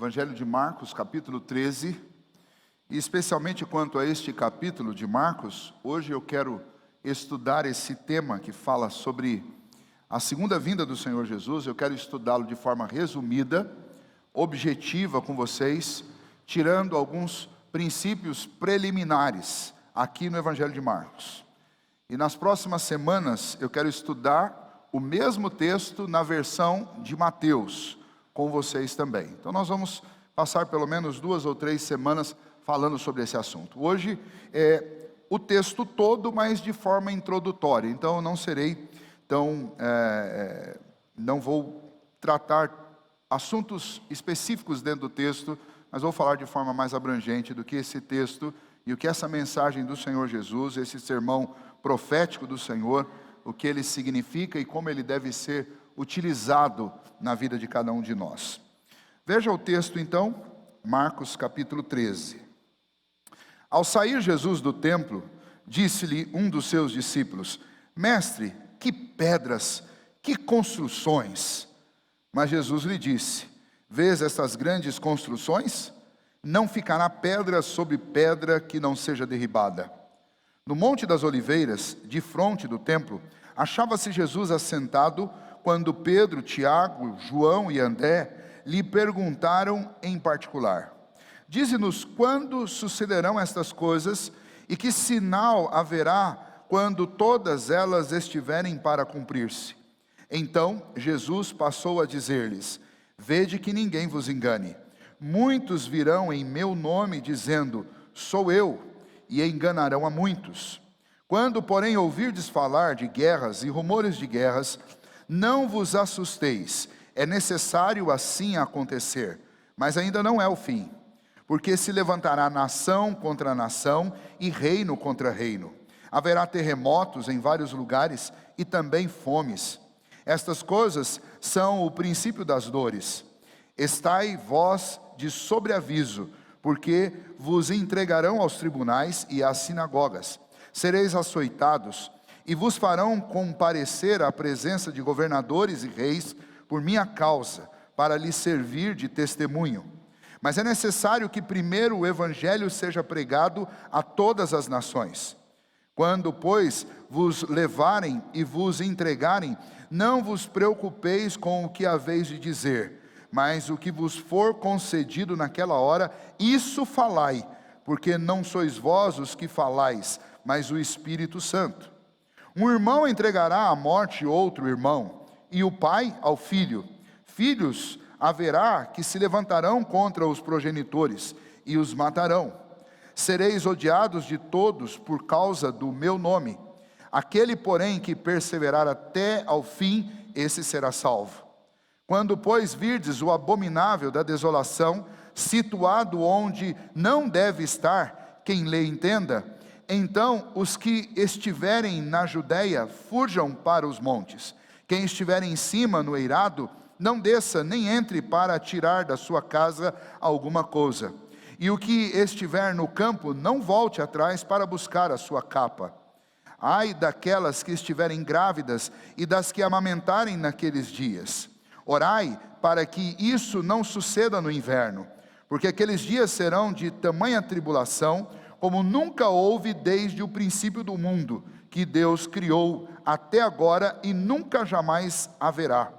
Evangelho de Marcos, capítulo 13, e especialmente quanto a este capítulo de Marcos, hoje eu quero estudar esse tema que fala sobre a segunda vinda do Senhor Jesus. Eu quero estudá-lo de forma resumida, objetiva com vocês, tirando alguns princípios preliminares aqui no Evangelho de Marcos. E nas próximas semanas eu quero estudar o mesmo texto na versão de Mateus com vocês também. Então nós vamos passar pelo menos 2 ou 3 semanas falando sobre esse assunto. Hoje é o texto todo, mas de forma introdutória. Então eu não serei não vou tratar assuntos específicos dentro do texto, mas vou falar de forma mais abrangente do que esse texto e o que essa mensagem do Senhor Jesus, esse sermão profético do Senhor, o que ele significa e como ele deve ser utilizado na vida de cada um de nós. Veja o texto então, Marcos capítulo 13. Ao sair Jesus do templo, disse-lhe um dos seus discípulos: Mestre, que pedras, que construções! Mas Jesus lhe disse: Vês estas grandes construções? Não ficará pedra sobre pedra que não seja derribada. No Monte das Oliveiras, defronte do templo, achava-se Jesus assentado, quando Pedro, Tiago, João e André lhe perguntaram em particular: Dize-nos quando sucederão estas coisas e que sinal haverá quando todas elas estiverem para cumprir-se? Então Jesus passou a dizer-lhes: Vede que ninguém vos engane. Muitos virão em meu nome dizendo: Sou eu, e enganarão a muitos. Quando, porém, ouvirdes falar de guerras e rumores de guerras, não vos assusteis. É necessário assim acontecer, mas ainda não é o fim. Porque se levantará nação contra nação e reino contra reino. Haverá terremotos em vários lugares e também fomes. Estas coisas são o princípio das dores. Estai vós de sobreaviso, porque vos entregarão aos tribunais e às sinagogas. Sereis açoitados e vos farão comparecer à presença de governadores e reis por minha causa, para lhes servir de testemunho. Mas é necessário que primeiro o evangelho seja pregado a todas as nações. Quando, pois, vos levarem e vos entregarem, não vos preocupeis com o que haveis de dizer, mas o que vos for concedido naquela hora, isso falai, porque não sois vós os que falais, mas o Espírito Santo. Um irmão entregará à morte outro irmão, e o pai ao filho. Filhos haverá que se levantarão contra os progenitores, e os matarão. Sereis odiados de todos por causa do meu nome. Aquele, porém, que perseverar até ao fim, esse será salvo. Quando, pois, virdes o abominável da desolação, situado onde não deve estar, quem lê entenda, então os que estiverem na Judéia fujam para os montes. Quem estiver em cima no eirado, não desça nem entre para tirar da sua casa alguma coisa. E o que estiver no campo, não volte atrás para buscar a sua capa. Ai daquelas que estiverem grávidas e das que amamentarem naqueles dias. Orai para que isso não suceda no inverno, porque aqueles dias serão de tamanha tribulação, como nunca houve desde o princípio do mundo, que Deus criou até agora e nunca jamais haverá.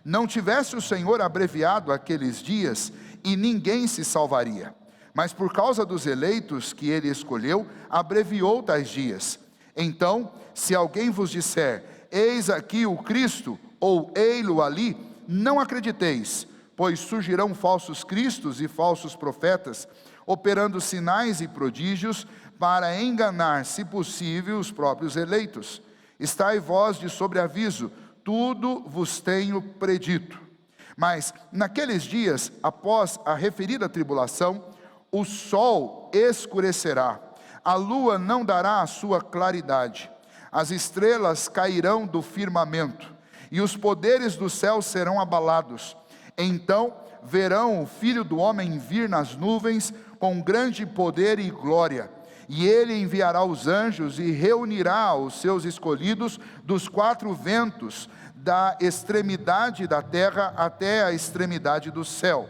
Não tivesse o Senhor abreviado aqueles dias, e ninguém se salvaria. Mas por causa dos eleitos que ele escolheu, abreviou tais dias. Então, se alguém vos disser: Eis aqui o Cristo, ou ei-lo ali, não acrediteis, pois surgirão falsos cristos e falsos profetas, operando sinais e prodígios, para enganar, se possível, os próprios eleitos. Estai vós de sobreaviso, tudo vos tenho predito. Mas naqueles dias, após a referida tribulação, o sol escurecerá, a lua não dará a sua claridade, as estrelas cairão do firmamento, e os poderes do céu serão abalados. Então verão o Filho do Homem vir nas nuvens com grande poder e glória, e ele enviará os anjos e reunirá os seus escolhidos dos 4 ventos, da extremidade da terra até a extremidade do céu.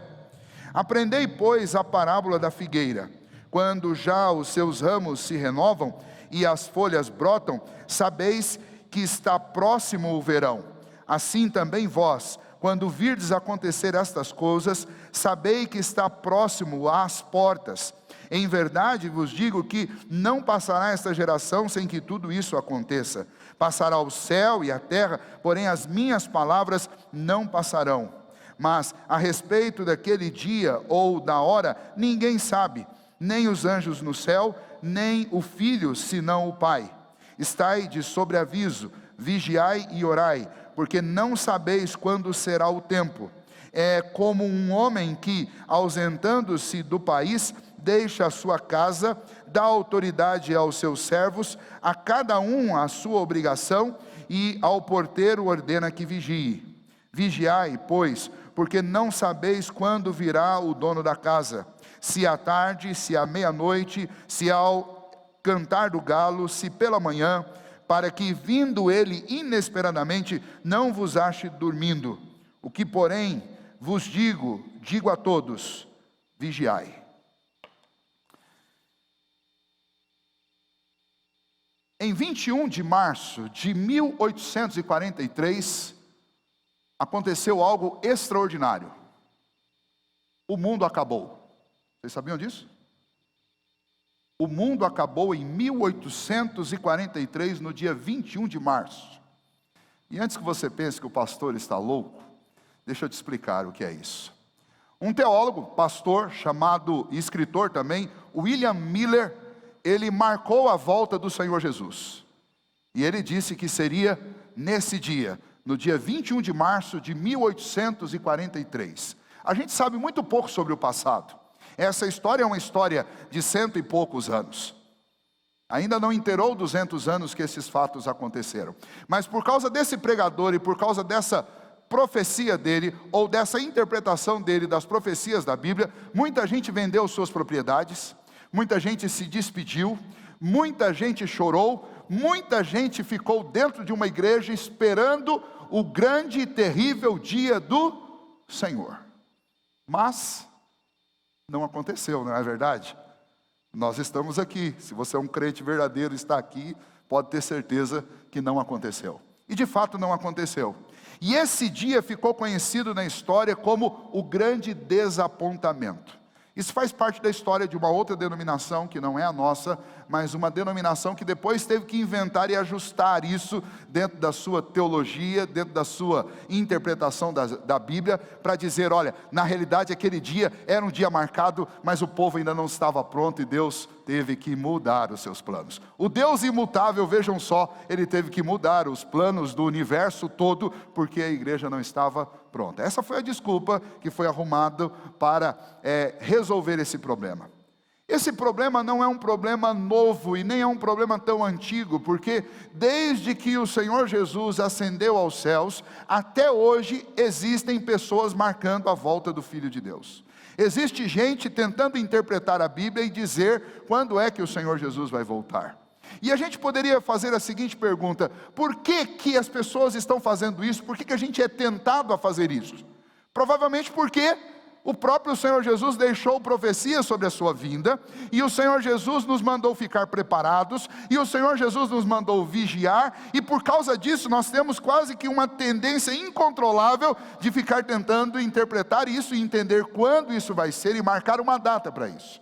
Aprendei, pois, a parábola da figueira. Quando já os seus ramos se renovam e as folhas brotam, sabeis que está próximo o verão. Assim também vós, quando virdes acontecer estas coisas, sabei que está próximo às portas. Em verdade vos digo que não passará esta geração sem que tudo isso aconteça. Passará o céu e a terra, porém as minhas palavras não passarão. Mas a respeito daquele dia ou da hora, ninguém sabe, nem os anjos no céu, nem o Filho, senão o Pai. Estai de sobreaviso, vigiai e orai, porque não sabeis quando será o tempo. É como um homem que, ausentando-se do país, deixa a sua casa, dá autoridade aos seus servos, a cada um a sua obrigação, e ao porteiro ordena que vigie. Vigiai, pois, porque não sabeis quando virá o dono da casa, se à tarde, se à meia-noite, se ao cantar do galo, se pela manhã, para que, vindo ele inesperadamente, não vos ache dormindo. O que, porém, vos digo a todos: vigiai. Em 21 de março de 1843, aconteceu algo extraordinário. O mundo acabou. Vocês sabiam disso? O mundo acabou em 1843, no dia 21 de março. E antes que você pense que o pastor está louco, deixa eu te explicar o que é isso. Um teólogo, pastor, chamado e escritor também, William Miller, ele marcou a volta do Senhor Jesus. E ele disse que seria nesse dia, no dia 21 de março de 1843. A gente sabe muito pouco sobre o passado. Essa história é uma história de 100 e poucos anos. Ainda não inteirou 200 anos que esses fatos aconteceram. Mas por causa desse pregador e por causa dessa profecia dele, ou dessa interpretação dele das profecias da Bíblia, muita gente vendeu suas propriedades, muita gente se despediu, muita gente chorou, muita gente ficou dentro de uma igreja esperando o grande e terrível dia do Senhor. Mas não aconteceu, não é verdade? Nós estamos aqui. Se você é um crente verdadeiro e está aqui, pode ter certeza que não aconteceu. E de fato não aconteceu. E esse dia ficou conhecido na história como o grande desapontamento. Isso faz parte da história de uma outra denominação, que não é a nossa, mas uma denominação que depois teve que inventar e ajustar isso dentro da sua teologia, dentro da sua interpretação da Bíblia, para dizer, olha, na realidade aquele dia era um dia marcado, mas o povo ainda não estava pronto e Deus teve que mudar os seus planos. O Deus imutável, vejam só, ele teve que mudar os planos do universo todo, porque a igreja não estava pronta. Essa foi a desculpa que foi arrumada para resolver esse problema. Esse problema não é um problema novo e nem é um problema tão antigo, porque desde que o Senhor Jesus ascendeu aos céus, até hoje existem pessoas marcando a volta do Filho de Deus. Existe gente tentando interpretar a Bíblia e dizer quando é que o Senhor Jesus vai voltar. E a gente poderia fazer a seguinte pergunta: por que que as pessoas estão fazendo isso? Por que que a gente é tentado a fazer isso? Provavelmente porque o próprio Senhor Jesus deixou profecias sobre a sua vinda, e o Senhor Jesus nos mandou ficar preparados, e o Senhor Jesus nos mandou vigiar, e por causa disso nós temos quase que uma tendência incontrolável de ficar tentando interpretar isso e entender quando isso vai ser e marcar uma data para isso.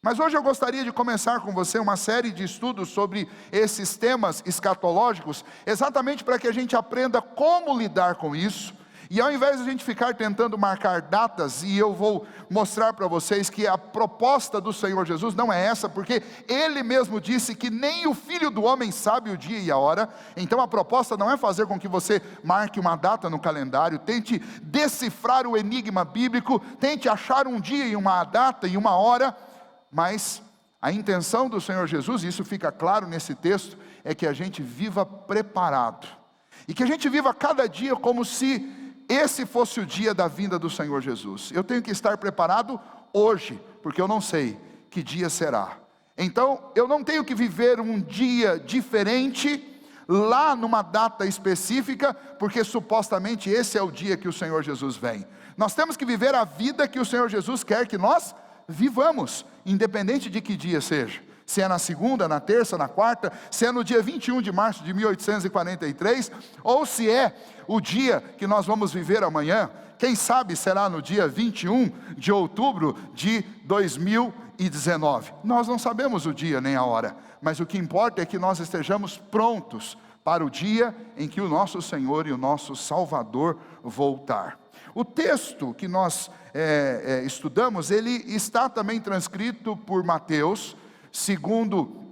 Mas hoje eu gostaria de começar com você uma série de estudos sobre esses temas escatológicos, exatamente para que a gente aprenda como lidar com isso. E ao invés de a gente ficar tentando marcar datas, e eu vou mostrar para vocês que a proposta do Senhor Jesus não é essa, porque Ele mesmo disse que nem o Filho do Homem sabe o dia e a hora. Então a proposta não é fazer com que você marque uma data no calendário, tente decifrar o enigma bíblico, tente achar um dia e uma data e uma hora, mas a intenção do Senhor Jesus, e isso fica claro nesse texto, é que a gente viva preparado, e que a gente viva cada dia como se esse fosse o dia da vinda do Senhor Jesus. Eu tenho que estar preparado hoje, porque eu não sei que dia será. Então, eu não tenho que viver um dia diferente lá numa data específica, porque supostamente esse é o dia que o Senhor Jesus vem. Nós temos que viver a vida que o Senhor Jesus quer que nós vivamos, independente de que dia seja. Se é na segunda, na terça, na quarta, se é no dia 21 de março de 1843, ou se é o dia que nós vamos viver amanhã, quem sabe será no dia 21 de outubro de 2019. Nós não sabemos o dia nem a hora, mas o que importa é que nós estejamos prontos para o dia em que o nosso Senhor e o nosso Salvador voltar. O texto que nós estudamos, ele está também transcrito por Mateus, segundo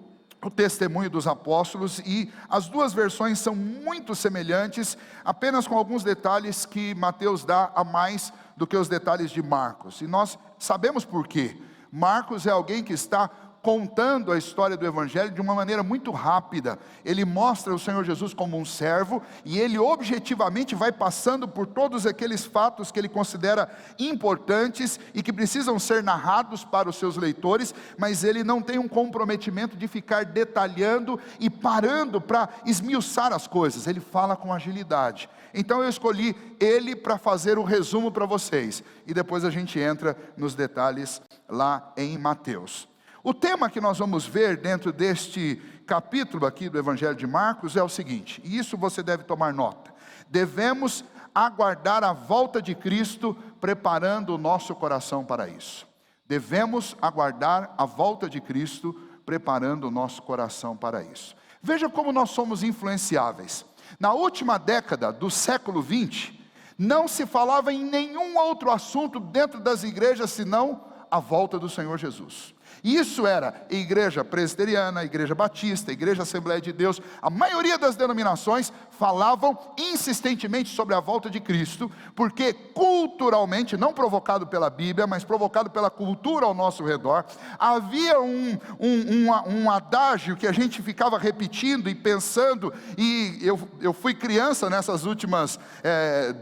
o testemunho dos apóstolos, e as duas versões são muito semelhantes, apenas com alguns detalhes que Mateus dá a mais do que os detalhes de Marcos. E nós sabemos por quê. Marcos é alguém que está contando a história do Evangelho de uma maneira muito rápida. Ele mostra o Senhor Jesus como um servo, e ele objetivamente vai passando por todos aqueles fatos que ele considera importantes e que precisam ser narrados para os seus leitores, mas ele não tem um comprometimento de ficar detalhando e parando para esmiuçar as coisas. Ele fala com agilidade. Então eu escolhi ele para fazer o resumo para vocês, e depois a gente entra nos detalhes lá em Mateus. O tema que nós vamos ver dentro deste capítulo aqui do Evangelho de Marcos é o seguinte, e isso você deve tomar nota: devemos aguardar a volta de Cristo, preparando o nosso coração para isso. Devemos aguardar a volta de Cristo, preparando o nosso coração para isso. Veja como nós somos influenciáveis. Na última década do século 20, não se falava em nenhum outro assunto dentro das igrejas senão a volta do Senhor Jesus. Isso era igreja presbiteriana, igreja batista, igreja Assembleia de Deus. A maioria das denominações falavam insistentemente sobre a volta de Cristo, porque culturalmente, não provocado pela Bíblia, mas provocado pela cultura ao nosso redor, havia um adágio que a gente ficava repetindo e pensando, e eu fui criança nessas últimas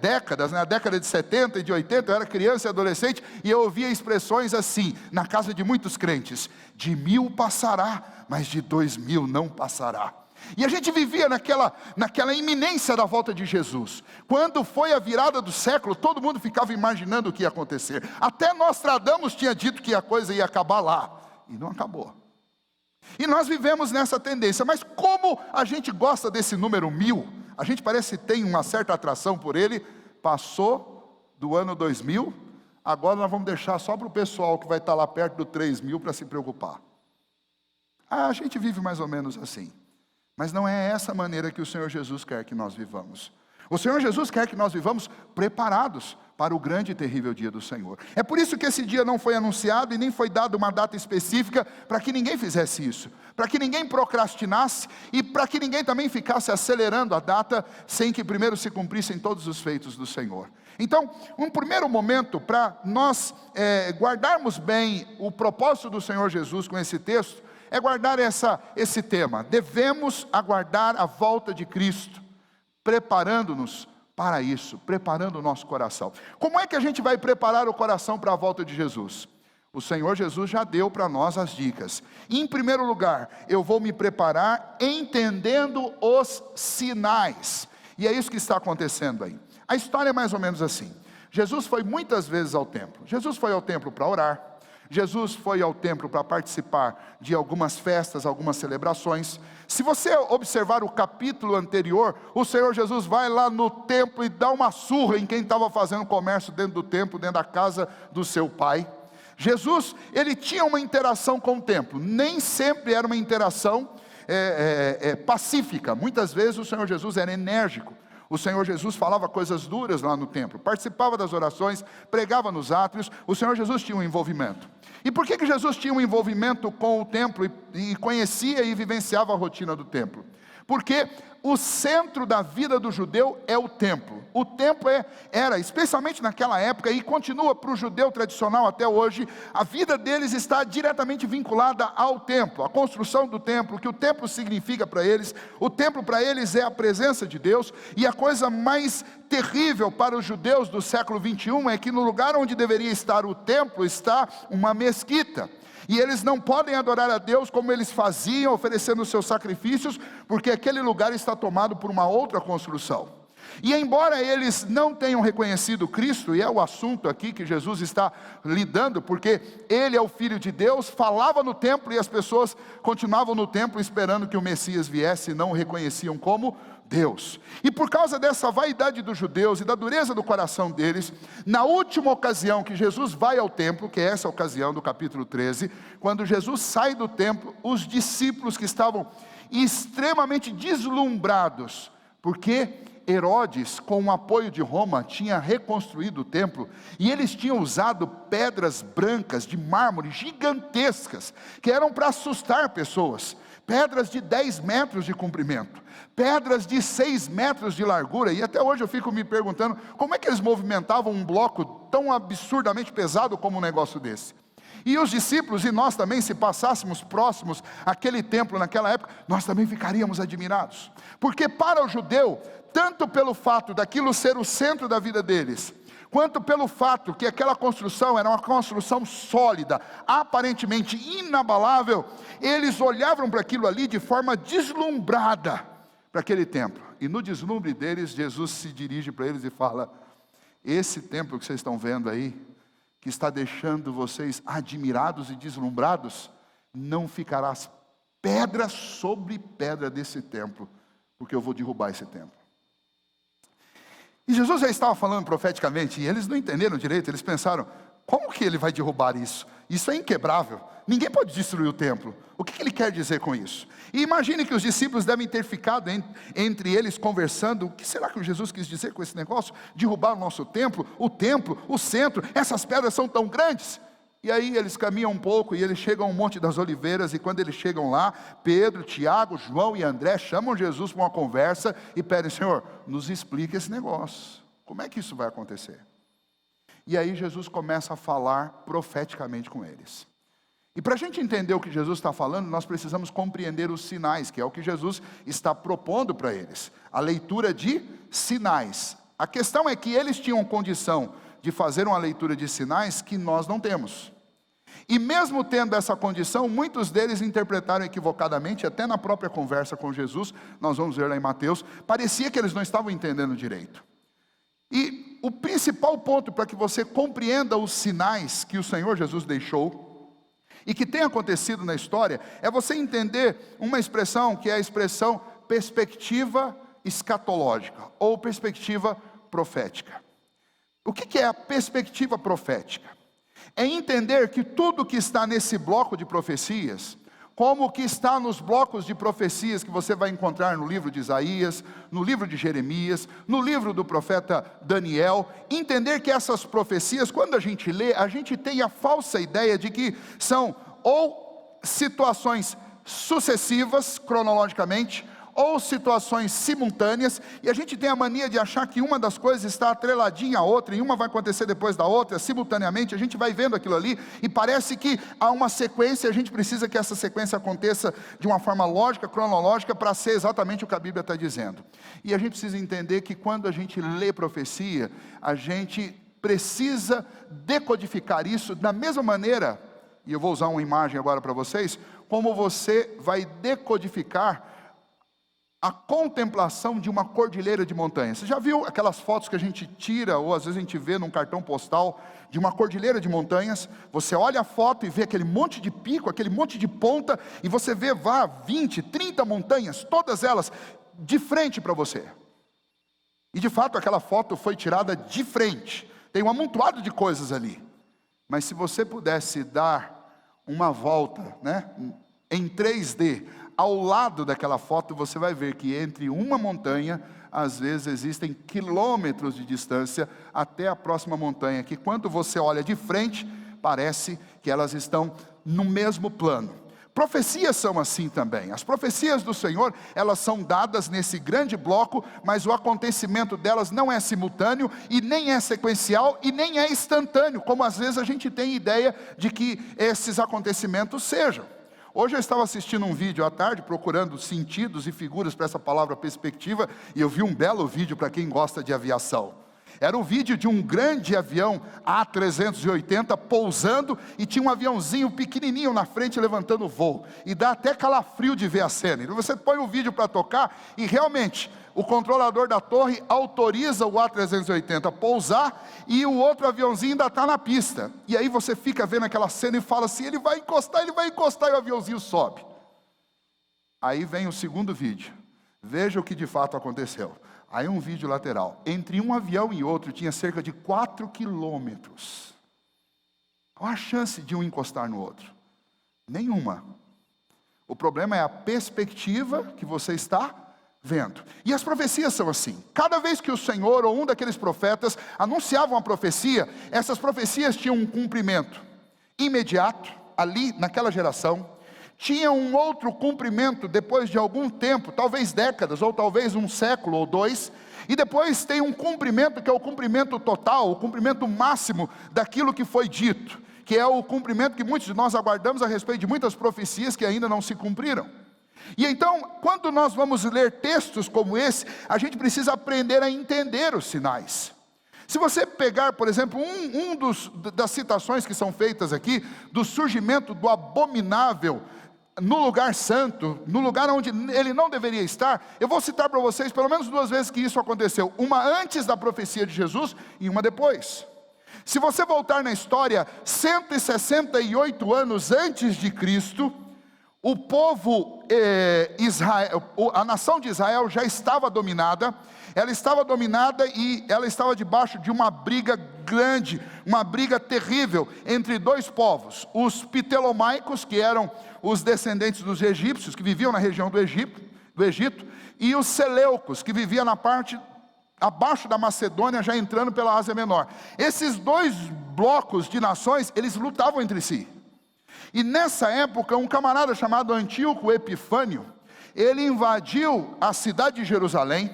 décadas, na década de 70 e de 80, eu era criança e adolescente, e eu ouvia expressões assim, na casa de muitos crentes: de 1000 passará, mas de 2000 não passará. E a gente vivia naquela iminência da volta de Jesus. Quando foi a virada do século, todo mundo ficava imaginando o que ia acontecer. Até Nostradamus tinha dito que a coisa ia acabar lá, e não acabou. E nós vivemos nessa tendência, mas como a gente gosta desse número 1000, a gente parece que tem uma certa atração por ele. Passou do ano 2000, agora nós vamos deixar só para o pessoal que vai estar lá perto do 3000 para se preocupar. A gente vive mais ou menos assim. Mas não é essa maneira que o Senhor Jesus quer que nós vivamos. O Senhor Jesus quer que nós vivamos preparados para o grande e terrível dia do Senhor. É por isso que esse dia não foi anunciado e nem foi dado uma data específica, para que ninguém fizesse isso, para que ninguém procrastinasse e para que ninguém também ficasse acelerando a data sem que primeiro se cumprissem todos os feitos do Senhor. Então, um primeiro momento para nós guardarmos bem o propósito do Senhor Jesus com esse texto, é guardar esse tema: devemos aguardar a volta de Cristo, preparando-nos para isso, preparando o nosso coração. Como é que a gente vai preparar o coração para a volta de Jesus? O Senhor Jesus já deu para nós as dicas. Em primeiro lugar, eu vou me preparar entendendo os sinais. E é isso que está acontecendo aí. A história é mais ou menos assim. Jesus foi muitas vezes ao templo. Jesus foi ao templo para orar. Jesus foi ao templo para participar de algumas festas, algumas celebrações. Se você observar o capítulo anterior, o Senhor Jesus vai lá no templo e dá uma surra em quem estava fazendo comércio dentro do templo, dentro da casa do seu pai. Jesus, ele tinha uma interação com o templo, nem sempre era uma interação pacífica. Muitas vezes o Senhor Jesus era enérgico. O Senhor Jesus falava coisas duras lá no templo, participava das orações, pregava nos átrios. O Senhor Jesus tinha um envolvimento. E por que Jesus tinha um envolvimento com o templo e conhecia e vivenciava a rotina do templo? Porque o centro da vida do judeu é o templo. O templo era, especialmente naquela época, e continua para o judeu tradicional até hoje, a vida deles está diretamente vinculada ao templo, à construção do templo, o que o templo significa para eles. O templo para eles é a presença de Deus, e a coisa mais terrível para os judeus do século 21 é que no lugar onde deveria estar o templo está uma mesquita. E eles não podem adorar a Deus como eles faziam, oferecendo os seus sacrifícios, porque aquele lugar está tomado por uma outra construção. E embora eles não tenham reconhecido Cristo, e é o assunto aqui que Jesus está lidando, porque Ele é o Filho de Deus, falava no templo e as pessoas continuavam no templo esperando que o Messias viesse e não o reconheciam como Deus. E por causa dessa vaidade dos judeus e da dureza do coração deles, na última ocasião que Jesus vai ao templo, que é essa ocasião do capítulo 13, quando Jesus sai do templo, os discípulos que estavam extremamente deslumbrados, porque Herodes, com o apoio de Roma, tinha reconstruído o templo, e eles tinham usado pedras brancas de mármore gigantescas, que eram para assustar pessoas, pedras de 10 metros de comprimento, pedras de 6 metros de largura, e até hoje eu fico me perguntando, como é que eles movimentavam um bloco tão absurdamente pesado como um negócio desse? E os discípulos, e nós também, se passássemos próximos àquele templo naquela época, nós também ficaríamos admirados, porque para o judeu, tanto pelo fato daquilo ser o centro da vida deles, quanto pelo fato que aquela construção era uma construção sólida, aparentemente inabalável, eles olhavam para aquilo ali de forma deslumbrada, para aquele templo, e no deslumbre deles, Jesus se dirige para eles e fala: esse templo que vocês estão vendo aí, que está deixando vocês admirados e deslumbrados, não ficará pedra sobre pedra desse templo, porque eu vou derrubar esse templo. E Jesus já estava falando profeticamente, e eles não entenderam direito, eles pensaram: como que ele vai derrubar isso? Isso é inquebrável, ninguém pode destruir o templo. O que ele quer dizer com isso? E imagine que os discípulos devem ter ficado entre eles conversando: o que será que o Jesus quis dizer com esse negócio? Derrubar o nosso templo, o centro, essas pedras são tão grandes. E aí eles caminham um pouco e eles chegam ao Monte das Oliveiras, e quando eles chegam lá, Pedro, Tiago, João e André chamam Jesus para uma conversa e pedem: Senhor, nos explica esse negócio, como é que isso vai acontecer? E aí Jesus começa a falar profeticamente com eles. E para a gente entender o que Jesus está falando, nós precisamos compreender os sinais, que é o que Jesus está propondo para eles, a leitura de sinais. A questão é que eles tinham condição de fazer uma leitura de sinais que nós não temos. E mesmo tendo essa condição, muitos deles interpretaram equivocadamente, até na própria conversa com Jesus, nós vamos ver lá em Mateus, parecia que eles não estavam entendendo direito. E o principal ponto para que você compreenda os sinais que o Senhor Jesus deixou, e que tem acontecido na história, é você entender uma expressão que é a expressão perspectiva escatológica, ou perspectiva profética. O que é a perspectiva profética? É entender que tudo que está nesse bloco de profecias, como o que está nos blocos de profecias que você vai encontrar no livro de Isaías, no livro de Jeremias, no livro do profeta Daniel, entender que essas profecias, quando a gente lê, a gente tem a falsa ideia de que são ou situações sucessivas, cronologicamente, ou situações simultâneas, e a gente tem a mania de achar que uma das coisas está atreladinha à outra, e uma vai acontecer depois da outra, simultaneamente. A gente vai vendo aquilo ali, e parece que há uma sequência, a gente precisa que essa sequência aconteça de uma forma lógica, cronológica, para ser exatamente o que a Bíblia está dizendo. E a gente precisa entender que quando a gente lê profecia, a gente precisa decodificar isso da mesma maneira, e eu vou usar uma imagem agora para vocês, como você vai decodificar a contemplação de uma cordilheira de montanhas. Você já viu aquelas fotos que a gente tira, ou às vezes a gente vê num cartão postal, de uma cordilheira de montanhas? Você olha a foto e vê aquele monte de pico, aquele monte de ponta, e você vê 20, 30 montanhas, todas elas de frente para você. E de fato aquela foto foi tirada de frente, tem um amontoado de coisas ali. Mas se você pudesse dar uma volta, em 3D, ao lado daquela foto, você vai ver que entre uma montanha, às vezes existem quilômetros de distância até a próxima montanha, que quando você olha de frente, parece que elas estão no mesmo plano. Profecias são assim também. As profecias do Senhor, elas são dadas nesse grande bloco, mas o acontecimento delas não é simultâneo, e nem é sequencial, e nem é instantâneo, como às vezes a gente tem ideia de que esses acontecimentos sejam. Hoje eu estava assistindo um vídeo à tarde, procurando sentidos e figuras para essa palavra perspectiva, e eu vi um belo vídeo para quem gosta de aviação. Era o vídeo de um grande avião A380 pousando e tinha um aviãozinho pequenininho na frente levantando o voo. E dá até calafrio de ver a cena. Então você põe o vídeo para tocar e realmente o controlador da torre autoriza o A380 pousar e o outro aviãozinho ainda está na pista. E aí você fica vendo aquela cena e fala assim, ele vai encostar e o aviãozinho sobe. Aí vem o segundo vídeo. Veja o que de fato aconteceu. Aí um vídeo lateral. Entre um avião e outro tinha cerca de 4 quilômetros. Qual a chance de um encostar no outro? Nenhuma. O problema é a perspectiva que você está vendo. E as profecias são assim. Cada vez que o Senhor ou um daqueles profetas anunciavam a profecia, essas profecias tinham um cumprimento imediato, ali naquela geração. Tinha um outro cumprimento depois de algum tempo, talvez décadas, ou talvez um século ou dois, e depois tem um cumprimento que é o cumprimento total, o cumprimento máximo daquilo que foi dito, que é o cumprimento que muitos de nós aguardamos a respeito de muitas profecias que ainda não se cumpriram. E então, quando nós vamos ler textos como esse, a gente precisa aprender a entender os sinais. Se você pegar, por exemplo, das citações que são feitas aqui, do surgimento do abominável no lugar santo, no lugar onde ele não deveria estar, eu vou citar para vocês pelo menos 2 vezes que isso aconteceu, uma antes da profecia de Jesus e uma depois. Se você voltar na história, 168 anos antes de Cristo, o povo Israel, a nação de Israel já estava dominada, e ela estava debaixo de uma briga grande, uma briga terrível entre 2 povos, os ptolomaicos, que eram os descendentes dos egípcios, que viviam na região do Egito, e os seleucos, que viviam na parte abaixo da Macedônia, já entrando pela Ásia Menor. Esses 2 blocos de nações, eles lutavam entre si. E nessa época, um camarada chamado Antíoco Epifânio, ele invadiu a cidade de Jerusalém,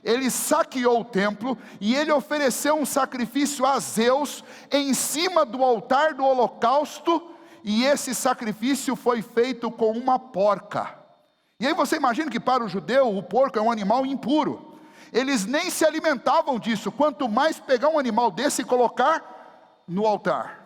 ele saqueou o templo, e ele ofereceu um sacrifício a Zeus, em cima do altar do holocausto, e esse sacrifício foi feito com uma porca. E aí você imagina que para o judeu, o porco é um animal impuro. Eles nem se alimentavam disso, quanto mais pegar um animal desse e colocar no altar.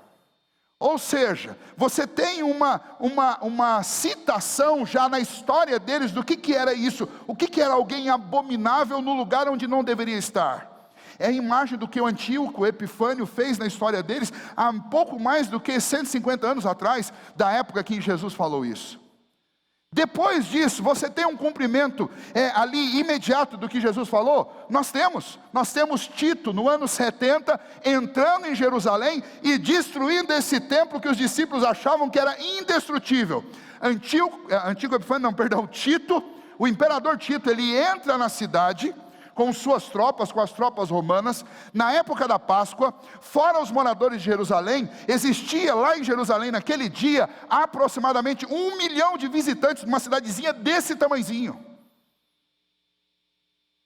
Ou seja, você tem uma citação já na história deles do que era isso, o que era alguém abominável no lugar onde não deveria estar. É a imagem do que o Antíoco Epifânio fez na história deles há pouco mais do que 150 anos atrás, da época que Jesus falou isso. Depois disso, você tem um cumprimento ali imediato do que Jesus falou. Nós temos Tito no ano 70 entrando em Jerusalém e destruindo esse templo que os discípulos achavam que era indestrutível. Tito, o imperador Tito, ele entra na cidade com suas tropas, com as tropas romanas, na época da Páscoa. Fora os moradores de Jerusalém, existia lá em Jerusalém naquele dia, aproximadamente 1 milhão de visitantes, numa cidadezinha desse tamanhozinho.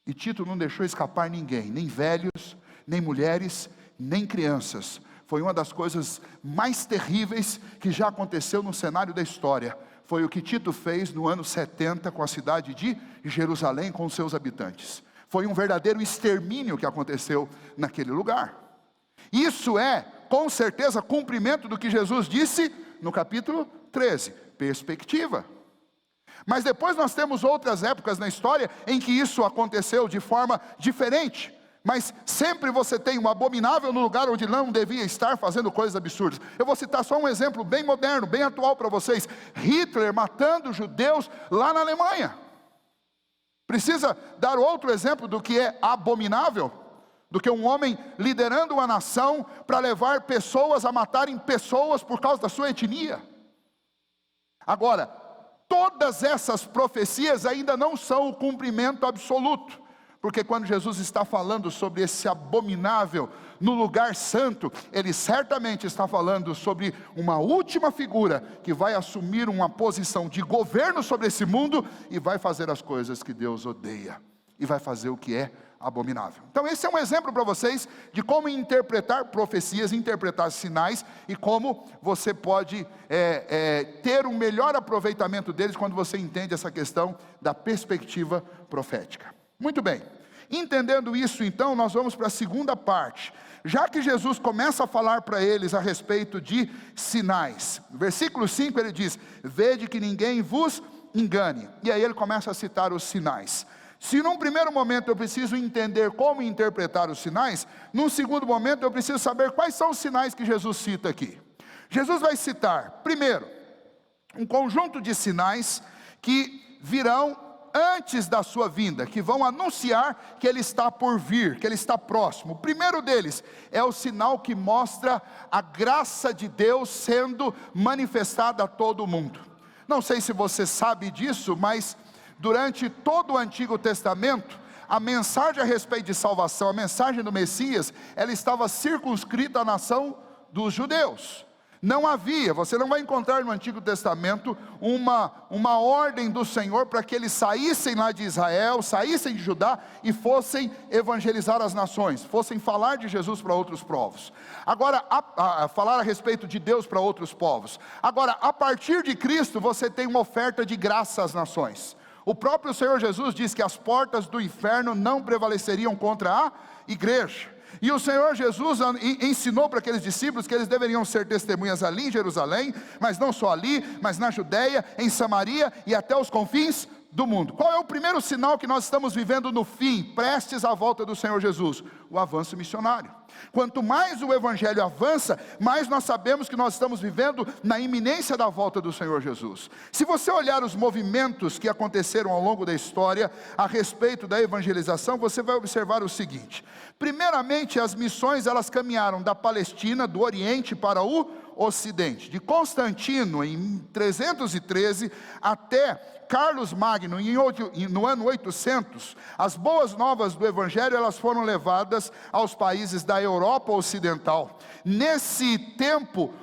E Tito não deixou escapar ninguém, nem velhos, nem mulheres, nem crianças. Foi uma das coisas mais terríveis que já aconteceu no cenário da história. Foi o que Tito fez no ano 70 com a cidade de Jerusalém, com os seus habitantes. Foi um verdadeiro extermínio que aconteceu naquele lugar. Isso é, com certeza, cumprimento do que Jesus disse no capítulo 13, perspectiva. Mas depois nós temos outras épocas na história em que isso aconteceu de forma diferente. Mas sempre você tem um abominável no lugar onde não devia estar, fazendo coisas absurdas. Eu vou citar só um exemplo bem moderno, bem atual para vocês. Hitler matando judeus lá na Alemanha. Precisa dar outro exemplo do que é abominável? Do que um homem liderando uma nação para levar pessoas a matarem pessoas por causa da sua etnia. Agora, todas essas profecias ainda não são o cumprimento absoluto. Porque quando Jesus está falando sobre esse abominável no lugar santo, Ele certamente está falando sobre uma última figura que vai assumir uma posição de governo sobre esse mundo e vai fazer as coisas que Deus odeia. E vai fazer o que é abominável. Então esse é um exemplo para vocês de como interpretar profecias, interpretar sinais e como você pode ter um melhor aproveitamento deles quando você entende essa questão da perspectiva profética. Muito bem. Entendendo isso, então, nós vamos para a segunda parte. Já que Jesus começa a falar para eles a respeito de sinais. No versículo 5 ele diz: vede que ninguém vos engane. E aí ele começa a citar os sinais. Se num primeiro momento eu preciso entender como interpretar os sinais, num segundo momento eu preciso saber quais são os sinais que Jesus cita aqui. Jesus vai citar, primeiro, um conjunto de sinais que virão antes da sua vinda, que vão anunciar que Ele está por vir, que Ele está próximo. O primeiro deles é o sinal que mostra a graça de Deus sendo manifestada a todo mundo. Não sei se você sabe disso, mas durante todo o Antigo Testamento, a mensagem a respeito de salvação, a mensagem do Messias, ela estava circunscrita à nação dos judeus. Não havia, você não vai encontrar no Antigo Testamento uma ordem do Senhor para que eles saíssem lá de Israel, saíssem de Judá e fossem evangelizar as nações, fossem falar de Jesus para outros povos. Agora, falar a respeito de Deus para outros povos. Agora, a partir de Cristo, você tem uma oferta de graça às nações. O próprio Senhor Jesus diz que as portas do inferno não prevaleceriam contra a igreja. E o Senhor Jesus ensinou para aqueles discípulos que eles deveriam ser testemunhas ali em Jerusalém, mas não só ali, mas na Judéia, em Samaria e até os confins do mundo. Qual é o primeiro sinal que nós estamos vivendo no fim, prestes à volta do Senhor Jesus? O avanço missionário. Quanto mais o Evangelho avança, mais nós sabemos que nós estamos vivendo na iminência da volta do Senhor Jesus. Se você olhar os movimentos que aconteceram ao longo da história, a respeito da evangelização, você vai observar o seguinte: primeiramente, as missões elas caminharam da Palestina, do Oriente para o Ocidente. De Constantino, em 313, até Carlos Magno, no ano 800, as boas novas do Evangelho, elas foram levadas aos países da Europa Ocidental. Nesse tempo,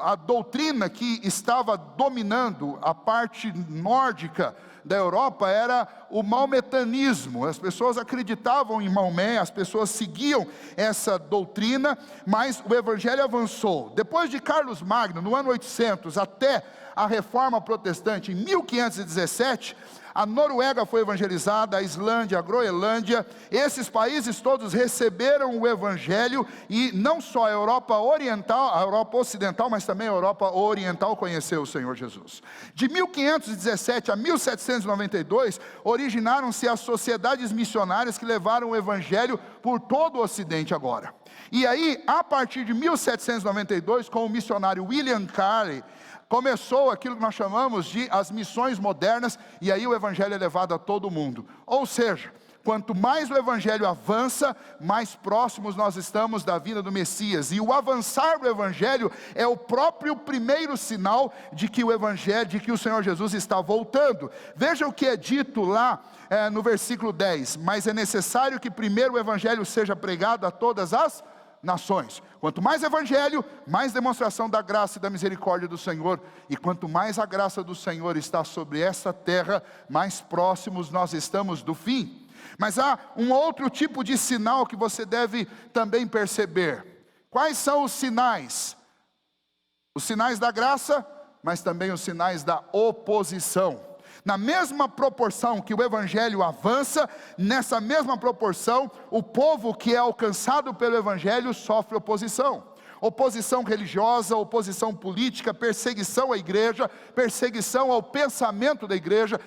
a doutrina que estava dominando a parte nórdica da Europa era o maometanismo. As pessoas acreditavam em Maomé, as pessoas seguiam essa doutrina, mas o Evangelho avançou. Depois de Carlos Magno, no ano 800, até a Reforma Protestante, em 1517, a Noruega foi evangelizada, a Islândia, a Groenlândia, esses países todos receberam o Evangelho, e não só a Europa Oriental, a Europa Ocidental, mas também a Europa Oriental conheceu o Senhor Jesus. De 1517 a 1792, originaram-se as sociedades missionárias que levaram o Evangelho por todo o Ocidente agora. E aí, a partir de 1792, com o missionário William Carey, começou aquilo que nós chamamos de as missões modernas, e aí o Evangelho é levado a todo mundo. Ou seja, quanto mais o Evangelho avança, mais próximos nós estamos da vinda do Messias. E o avançar do Evangelho é o próprio primeiro sinal de que o Evangelho, de que o Senhor Jesus está voltando. Veja o que é dito lá no versículo 10. Mas é necessário que primeiro o Evangelho seja pregado a todas as nações. Quanto mais Evangelho, mais demonstração da graça e da misericórdia do Senhor. E quanto mais a graça do Senhor está sobre essa terra, mais próximos nós estamos do fim. Mas há um outro tipo de sinal que você deve também perceber. Quais são os sinais? Os sinais da graça, mas também os sinais da oposição. Na mesma proporção que o Evangelho avança, nessa mesma proporção, o povo que é alcançado pelo Evangelho sofre oposição. Oposição religiosa, oposição política, perseguição à igreja, perseguição ao pensamento da igreja,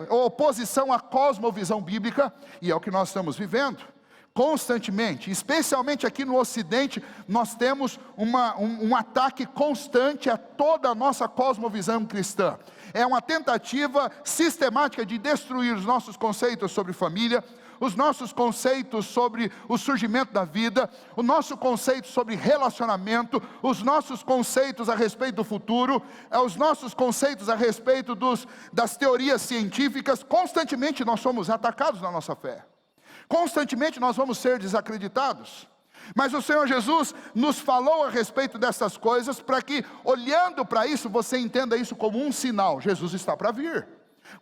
oposição à cosmovisão bíblica, e é o que nós estamos vivendo. Constantemente, especialmente aqui no Ocidente, nós temos um ataque constante a toda a nossa cosmovisão cristã. É uma tentativa sistemática de destruir os nossos conceitos sobre família, os nossos conceitos sobre o surgimento da vida, o nosso conceito sobre relacionamento, os nossos conceitos a respeito do futuro, os nossos conceitos a respeito das teorias científicas. Constantemente nós somos atacados na nossa fé. Constantemente nós vamos ser desacreditados. Mas o Senhor Jesus nos falou a respeito dessas coisas para que, olhando para isso, você entenda isso como um sinal. Jesus está para vir.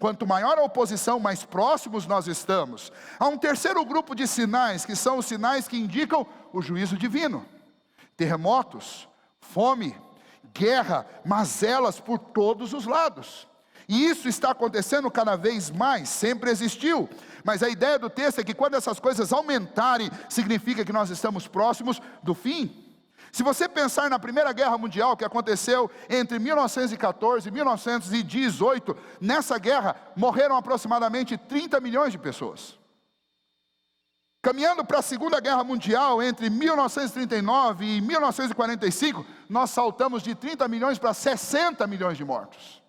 Quanto maior a oposição, mais próximos nós estamos. Há um terceiro grupo de sinais, que são os sinais que indicam o juízo divino. Terremotos, fome, guerra, mazelas por todos os lados. E isso está acontecendo cada vez mais, sempre existiu. Mas a ideia do texto é que quando essas coisas aumentarem, significa que nós estamos próximos do fim. Se você pensar na Primeira Guerra Mundial, que aconteceu entre 1914 e 1918, nessa guerra morreram aproximadamente 30 milhões de pessoas. Caminhando para a Segunda Guerra Mundial, entre 1939 e 1945, nós saltamos de 30 milhões para 60 milhões de mortos.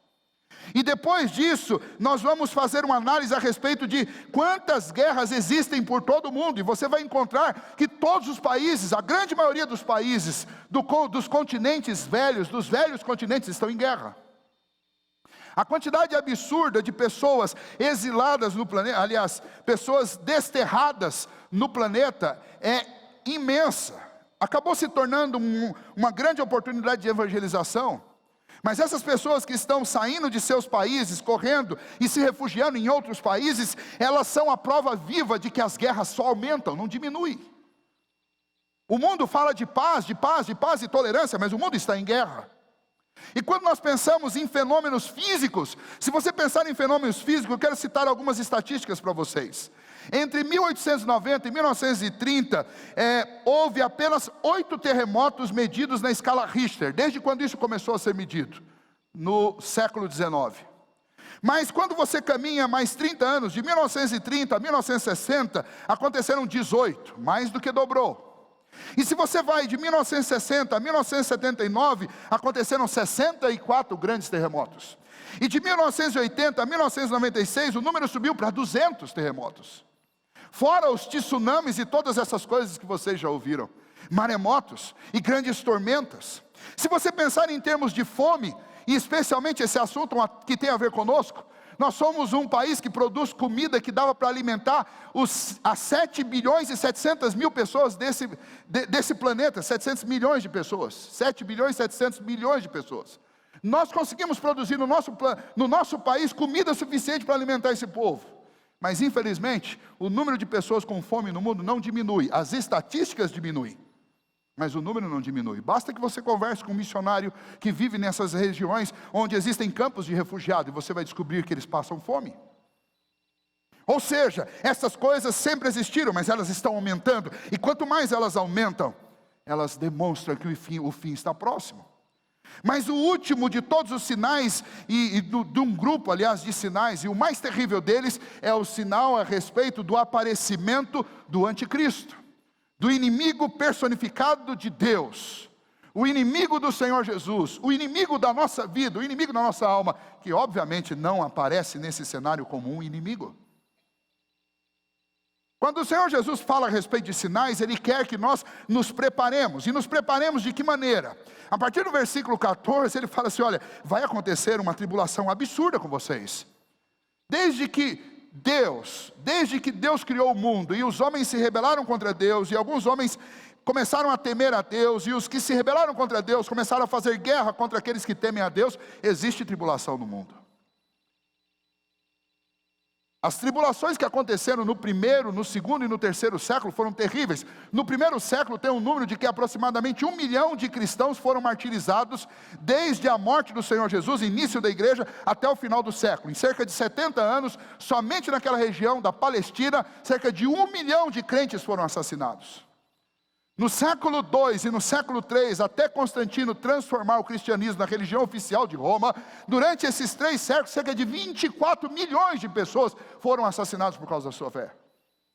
E depois disso, nós vamos fazer uma análise a respeito de quantas guerras existem por todo o mundo. E você vai encontrar que todos os países, a grande maioria dos países, dos continentes velhos, dos velhos continentes, estão em guerra. A quantidade absurda de pessoas exiladas no planeta, aliás, pessoas desterradas no planeta é imensa. Acabou se tornando uma grande oportunidade de evangelização. Mas essas pessoas que estão saindo de seus países, correndo e se refugiando em outros países, elas são a prova viva de que as guerras só aumentam, não diminuem. O mundo fala de paz, de paz, de paz e tolerância, mas o mundo está em guerra. E quando nós pensamos em fenômenos físicos, se você pensar em fenômenos físicos, eu quero citar algumas estatísticas para vocês. Entre 1890 e 1930, houve apenas 8 terremotos medidos na escala Richter, desde quando isso começou a ser medido, no século XIX. Mas quando você caminha mais 30 anos, de 1930 a 1960, aconteceram 18, mais do que dobrou. E se você vai de 1960 a 1979, aconteceram 64 grandes terremotos. E de 1980 a 1996, o número subiu para 200 terremotos. Fora os tsunamis e todas essas coisas que vocês já ouviram. Maremotos e grandes tormentas. Se você pensar em termos de fome, e especialmente esse assunto que tem a ver conosco, nós somos um país que produz comida que dava para alimentar as 7 bilhões e 700 mil pessoas desse planeta, 700 milhões de pessoas, 7 bilhões e 700 milhões de pessoas. Nós conseguimos produzir no nosso país comida suficiente para alimentar esse povo. Mas infelizmente, o número de pessoas com fome no mundo não diminui, as estatísticas diminuem. Mas o número não diminui. Basta que você converse com um missionário que vive nessas regiões onde existem campos de refugiados, e você vai descobrir que eles passam fome. Ou seja, essas coisas sempre existiram, mas elas estão aumentando. E quanto mais elas aumentam, elas demonstram que o fim está próximo. Mas o último de todos os sinais, de um grupo, aliás, de sinais, e o mais terrível deles, é o sinal a respeito do aparecimento do anticristo. Do inimigo personificado de Deus, o inimigo do Senhor Jesus, o inimigo da nossa vida, o inimigo da nossa alma, que obviamente não aparece nesse cenário como um inimigo. Quando o Senhor Jesus fala a respeito de sinais, Ele quer que nós nos preparemos, e nos preparemos de que maneira? A partir do versículo 14, Ele fala assim, olha, vai acontecer uma tribulação absurda com vocês, desde que Deus criou o mundo, e os homens se rebelaram contra Deus, e alguns homens começaram a temer a Deus, e os que se rebelaram contra Deus, começaram a fazer guerra contra aqueles que temem a Deus, existe tribulação no mundo. As tribulações que aconteceram no primeiro, no segundo e no terceiro século foram terríveis. No primeiro século tem um número de que aproximadamente 1 milhão de cristãos foram martirizados, desde a morte do Senhor Jesus, início da igreja, até o final do século. Em cerca de 70 anos, somente naquela região da Palestina, cerca de 1 milhão de crentes foram assassinados. No século II e no século III, até Constantino transformar o cristianismo na religião oficial de Roma, durante esses 3 séculos, cerca de 24 milhões de pessoas foram assassinadas por causa da sua fé.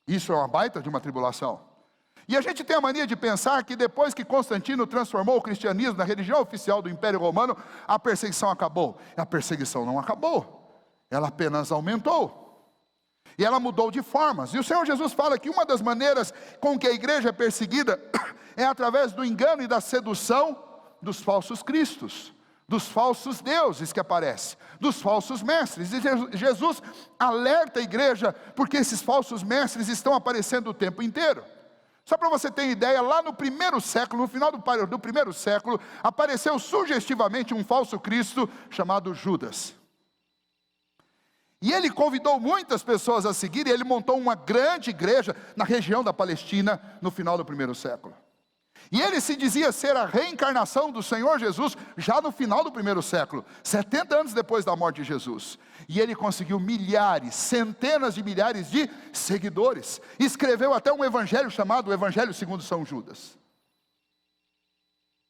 Isso é uma baita de uma tribulação. E a gente tem a mania de pensar que depois que Constantino transformou o cristianismo na religião oficial do Império Romano, a perseguição acabou. A perseguição não acabou, ela apenas aumentou. E ela mudou de formas. E o Senhor Jesus fala que uma das maneiras com que a igreja é perseguida é através do engano e da sedução dos falsos cristos, dos falsos deuses que aparecem, dos falsos mestres. E Jesus alerta a igreja porque esses falsos mestres estão aparecendo o tempo inteiro. Só para você ter ideia, lá no primeiro século, no final do primeiro século, apareceu sugestivamente um falso Cristo chamado Judas. E ele convidou muitas pessoas a seguir, e ele montou uma grande igreja na região da Palestina no final do primeiro século. E ele se dizia ser a reencarnação do Senhor Jesus já no final do primeiro século, 70 anos depois da morte de Jesus. E ele conseguiu milhares, centenas de milhares de seguidores. Escreveu até um evangelho chamado o Evangelho segundo São Judas.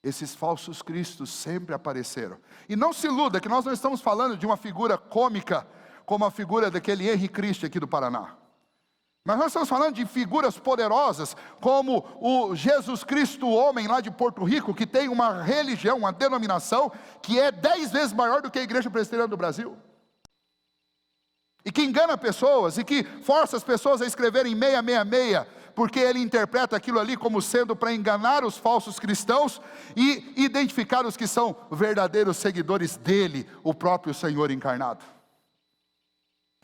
Esses falsos cristos sempre apareceram. E não se iluda que nós não estamos falando de uma figura cômica, como a figura daquele Henri Cristo aqui do Paraná. Mas nós estamos falando de figuras poderosas, como o Jesus Cristo, o homem lá de Porto Rico, que tem uma religião, uma denominação, que é 10 vezes maior do que a Igreja Presbiteriana do Brasil. E que engana pessoas, e que força as pessoas a escreverem 666, porque ele interpreta aquilo ali como sendo para enganar os falsos cristãos, e identificar os que são verdadeiros seguidores dele, o próprio Senhor encarnado.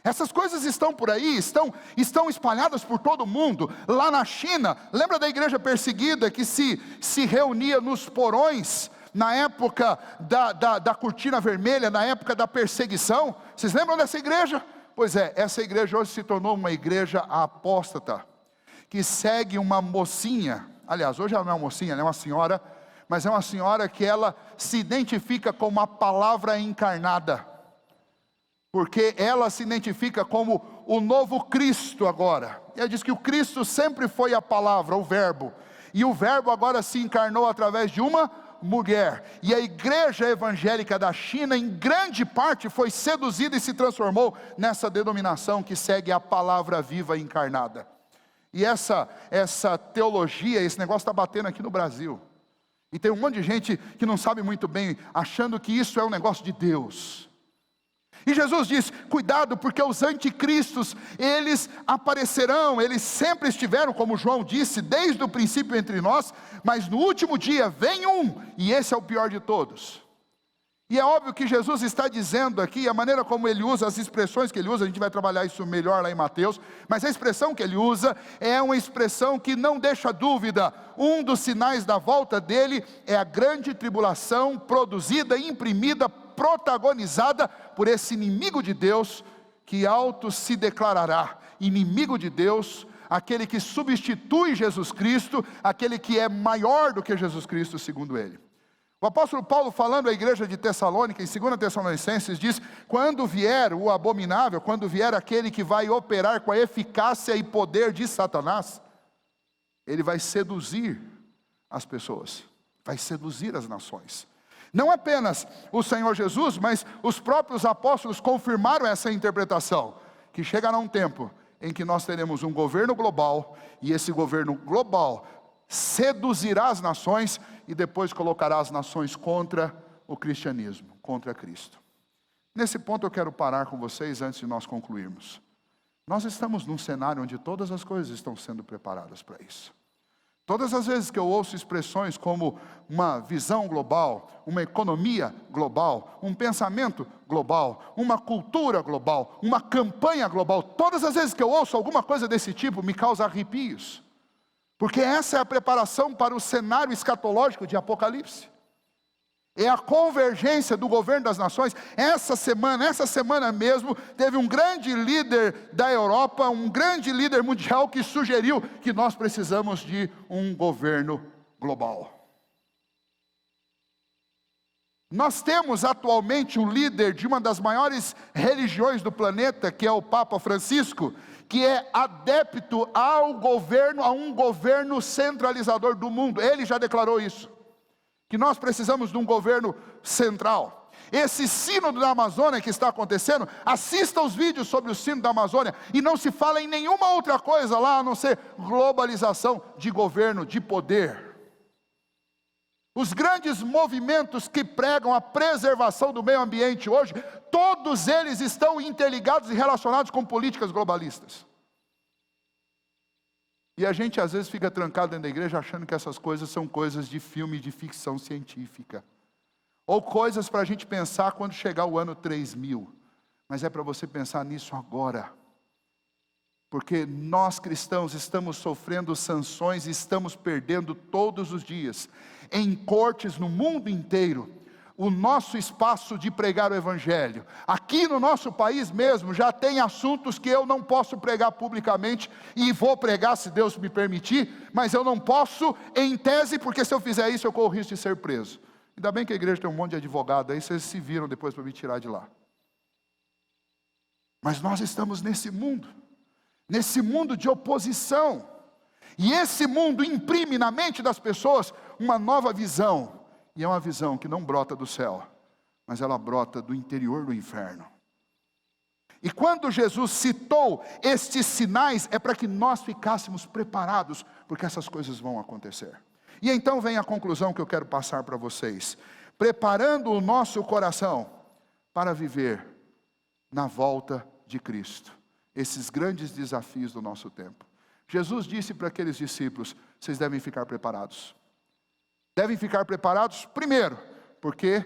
Essas coisas estão por aí, estão espalhadas por todo mundo. Lá na China, lembra da igreja perseguida que se reunia nos porões, na época da cortina vermelha, na época da perseguição? Vocês lembram dessa igreja? Pois é, essa igreja hoje se tornou uma igreja apóstata, que segue uma mocinha. Aliás, hoje ela não é uma mocinha, ela é uma senhora, mas é uma senhora que ela se identifica como a palavra encarnada, porque ela se identifica como o novo Cristo agora. Ela diz que o Cristo sempre foi a palavra, o verbo, e o verbo agora se encarnou através de uma mulher. E a igreja evangélica da China, em grande parte, foi seduzida e se transformou nessa denominação que segue a palavra viva encarnada. E essa teologia, esse negócio está batendo aqui no Brasil. E tem um monte de gente que não sabe muito bem, achando que isso é um negócio de Deus. E Jesus diz, cuidado, porque os anticristos, eles aparecerão, eles sempre estiveram, como João disse, desde o princípio entre nós, mas no último dia vem um, e esse é o pior de todos. E é óbvio que Jesus está dizendo aqui, a maneira como ele usa, as expressões que ele usa, a gente vai trabalhar isso melhor lá em Mateus, mas a expressão que ele usa é uma expressão que não deixa dúvida. Um dos sinais da volta dele é a grande tribulação produzida, imprimida, protagonizada por esse inimigo de Deus, que alto se declarará inimigo de Deus, aquele que substitui Jesus Cristo, aquele que é maior do que Jesus Cristo, segundo ele. O apóstolo Paulo, falando à igreja de Tessalônica, em 2 Tessalonicenses, diz, quando vier o abominável, quando vier aquele que vai operar com a eficácia e poder de Satanás, ele vai seduzir as pessoas, vai seduzir as nações. Não apenas o Senhor Jesus, mas os próprios apóstolos confirmaram essa interpretação, que chegará um tempo em que nós teremos um governo global, e esse governo global seduzirá as nações, e depois colocará as nações contra o cristianismo, contra Cristo. Nesse ponto eu quero parar com vocês antes de nós concluirmos. Nós estamos num cenário onde todas as coisas estão sendo preparadas para isso. Todas as vezes que eu ouço expressões como uma visão global, uma economia global, um pensamento global, uma cultura global, uma campanha global, todas as vezes que eu ouço alguma coisa desse tipo, me causa arrepios. Porque essa é a preparação para o cenário escatológico de Apocalipse. É a convergência do governo das nações. Essa semana mesmo, teve um grande líder da Europa, um grande líder mundial que sugeriu que nós precisamos de um governo global. Nós temos atualmente um líder de uma das maiores religiões do planeta, que é o Papa Francisco, que é adepto a um governo centralizador do mundo. Ele já declarou isso, que nós precisamos de um governo central. Esse sínodo da Amazônia que está acontecendo, assista os vídeos sobre o sínodo da Amazônia, e não se fala em nenhuma outra coisa lá, a não ser globalização de governo, de poder. Os grandes movimentos que pregam a preservação do meio ambiente hoje, todos eles estão interligados e relacionados com políticas globalistas. E a gente às vezes fica trancado dentro da igreja achando que essas coisas são coisas de filme de ficção científica. Ou coisas para a gente pensar quando chegar o ano 3000. Mas é para você pensar nisso agora. Porque nós cristãos estamos sofrendo sanções e estamos perdendo todos os dias, em cortes no mundo inteiro, o nosso espaço de pregar o Evangelho. Aqui no nosso país mesmo, já tem assuntos que eu não posso pregar publicamente, e vou pregar se Deus me permitir, mas eu não posso em tese, porque se eu fizer isso eu corro risco de ser preso. Ainda bem que a igreja tem um monte de advogado aí, vocês se viram depois para me tirar de lá. Mas nós estamos nesse mundo de oposição, e esse mundo imprime na mente das pessoas uma nova visão, e é uma visão que não brota do céu, mas ela brota do interior do inferno. E quando Jesus citou estes sinais, é para que nós ficássemos preparados, porque essas coisas vão acontecer. E então vem a conclusão que eu quero passar para vocês: preparando o nosso coração para viver na volta de Cristo, esses grandes desafios do nosso tempo. Jesus disse para aqueles discípulos: vocês devem ficar preparados. Devem ficar preparados, primeiro, porque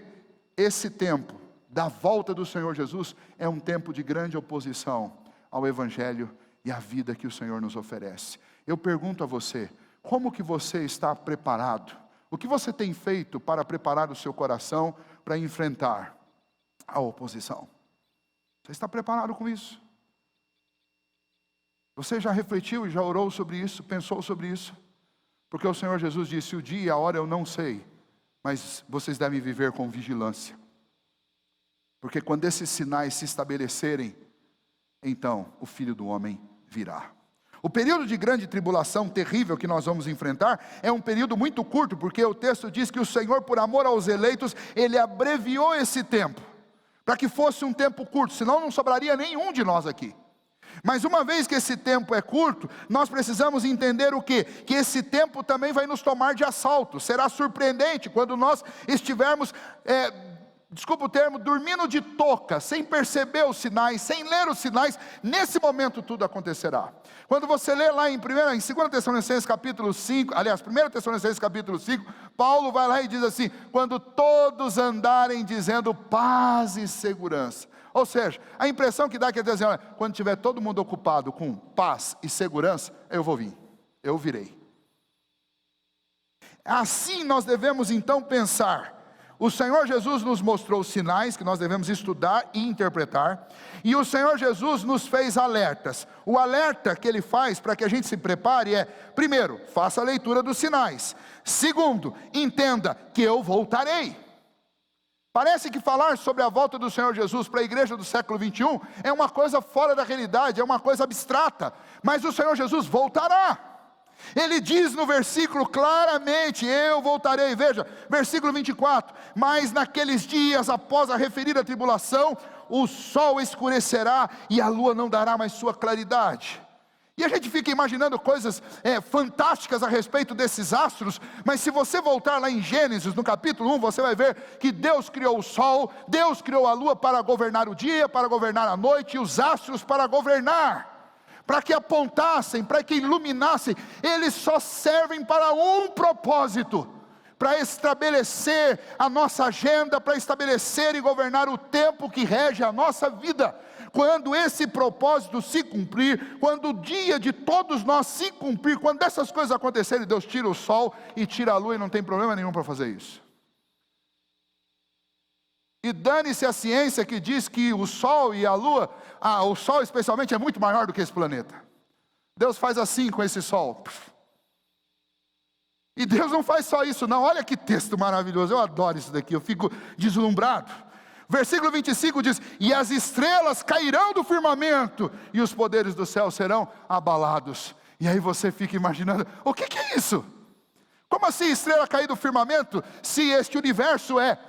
esse tempo da volta do Senhor Jesus é um tempo de grande oposição ao Evangelho e à vida que o Senhor nos oferece. Eu pergunto a você, como que você está preparado? O que você tem feito para preparar o seu coração para enfrentar a oposição? Você está preparado com isso? Você já refletiu e já orou sobre isso, pensou sobre isso? Porque o Senhor Jesus disse: o dia e a hora eu não sei, mas vocês devem viver com vigilância. Porque quando esses sinais se estabelecerem, então o Filho do Homem virá. O período de grande tribulação terrível que nós vamos enfrentar é um período muito curto, porque o texto diz que o Senhor, por amor aos eleitos, Ele abreviou esse tempo, para que fosse um tempo curto, senão não sobraria nenhum de nós aqui. Mas uma vez que esse tempo é curto, nós precisamos entender o quê? Que esse tempo também vai nos tomar de assalto. Será surpreendente quando nós estivermos, desculpa o termo, dormindo de touca, sem perceber os sinais, sem ler os sinais. Nesse momento tudo acontecerá. Quando você lê lá em 2 Tessalonicenses capítulo 5, aliás, 1 Tessalonicenses capítulo 5, Paulo vai lá e diz assim: quando todos andarem dizendo paz e segurança. Ou seja, a impressão que dá é que ele diz assim: olha, quando tiver todo mundo ocupado com paz e segurança, eu vou vir, eu virei. Assim nós devemos então pensar. O Senhor Jesus nos mostrou sinais que nós devemos estudar e interpretar, e o Senhor Jesus nos fez alertas. O alerta que Ele faz para que a gente se prepare é: primeiro, faça a leitura dos sinais. Segundo, entenda que eu voltarei. Parece que falar sobre a volta do Senhor Jesus para a igreja do século 21 é uma coisa fora da realidade, é uma coisa abstrata, mas o Senhor Jesus voltará. Ele diz no versículo claramente: eu voltarei. Veja, versículo 24: mas naqueles dias, após a referida tribulação, o sol escurecerá e a lua não dará mais sua claridade. E a gente fica imaginando coisas fantásticas a respeito desses astros, mas se você voltar lá em Gênesis, no capítulo 1, você vai ver que Deus criou o sol, Deus criou a lua para governar o dia, para governar a noite, e os astros para governar, para que apontassem, para que iluminassem. Eles só servem para um propósito: para estabelecer a nossa agenda, para estabelecer e governar o tempo que rege a nossa vida. Quando esse propósito se cumprir, quando o dia de todos nós se cumprir, quando essas coisas acontecerem, Deus tira o sol e tira a lua, e não tem problema nenhum para fazer isso. E dane-se a ciência que diz que o sol e a lua, o sol especialmente, é muito maior do que esse planeta. Deus faz assim com esse sol. E Deus não faz só isso não. Olha que texto maravilhoso, eu adoro isso daqui, eu fico deslumbrado. Versículo 25 diz: e as estrelas cairão do firmamento, e os poderes do céu serão abalados. E aí você fica imaginando: o que é isso? Como assim estrela cair do firmamento, se este universo é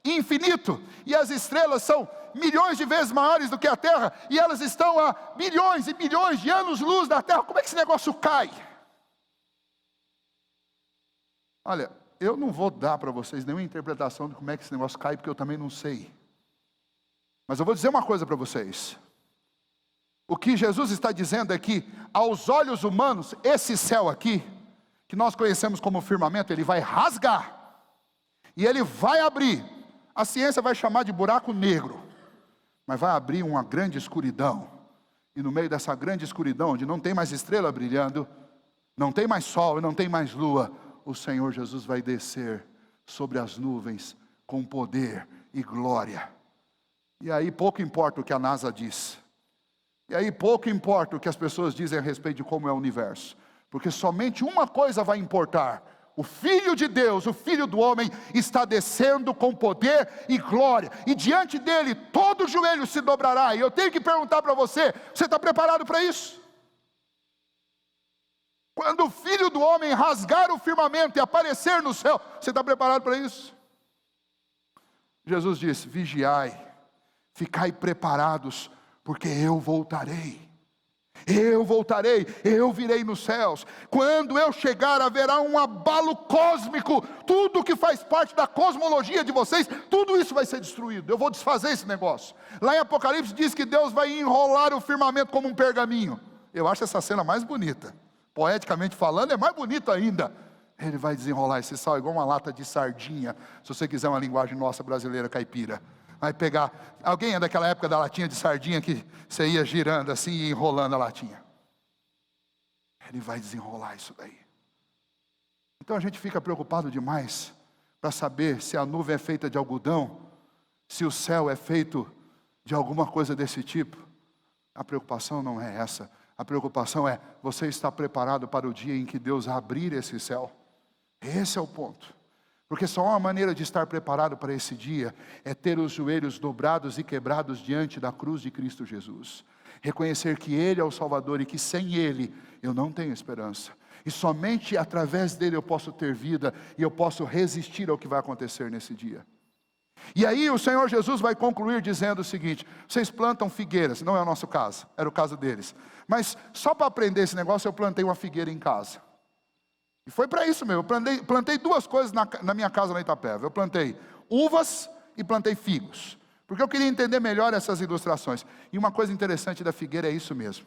infinito, e as estrelas são milhões de vezes maiores do que a terra, e elas estão a bilhões e bilhões de anos-luz da terra? Como é que esse negócio cai? Olha, eu não vou dar para vocês nenhuma interpretação de como é que esse negócio cai, porque eu também não sei. Mas eu vou dizer uma coisa para vocês: o que Jesus está dizendo é que, aos olhos humanos, esse céu aqui, que nós conhecemos como firmamento, ele vai rasgar, e ele vai abrir. A ciência vai chamar de buraco negro, mas vai abrir uma grande escuridão, e no meio dessa grande escuridão, onde não tem mais estrela brilhando, não tem mais sol e não tem mais lua, o Senhor Jesus vai descer sobre as nuvens com poder e glória. E aí pouco importa o que a NASA diz. E aí pouco importa o que as pessoas dizem a respeito de como é o universo. Porque somente uma coisa vai importar: o Filho de Deus, o Filho do homem, está descendo com poder e glória. E diante dele todo joelho se dobrará. E eu tenho que perguntar para você: você está preparado para isso? Quando o Filho do homem rasgar o firmamento e aparecer no céu, você está preparado para isso? Jesus disse: vigiai, ficai preparados, porque eu voltarei. Eu voltarei, eu virei nos céus. Quando eu chegar, haverá um abalo cósmico. Tudo que faz parte da cosmologia de vocês, tudo isso vai ser destruído. Eu vou desfazer esse negócio. Lá em Apocalipse diz que Deus vai enrolar o firmamento como um pergaminho. Eu acho essa cena mais bonita. Poeticamente falando, é mais bonito ainda. Ele vai desenrolar esse sal igual uma lata de sardinha, se você quiser uma linguagem nossa brasileira caipira. Vai pegar, alguém é daquela época da latinha de sardinha que você ia girando assim e enrolando a latinha. Ele vai desenrolar isso daí. Então a gente fica preocupado demais para saber se a nuvem é feita de algodão, se o céu é feito de alguma coisa desse tipo. A preocupação não é essa. A preocupação é: você está preparado para o dia em que Deus abrir esse céu? Esse é o ponto. Porque só uma maneira de estar preparado para esse dia é ter os joelhos dobrados e quebrados diante da cruz de Cristo Jesus. Reconhecer que Ele é o Salvador e que sem Ele eu não tenho esperança. E somente através dele eu posso ter vida e eu posso resistir ao que vai acontecer nesse dia. E aí o Senhor Jesus vai concluir dizendo o seguinte: vocês plantam figueiras, não é o nosso caso, era o caso deles. Mas só para aprender esse negócio eu plantei uma figueira em casa. E foi para isso mesmo, eu plantei duas coisas na minha casa na Itapeva. Eu plantei uvas e plantei figos. Porque eu queria entender melhor essas ilustrações. E uma coisa interessante da figueira é isso mesmo.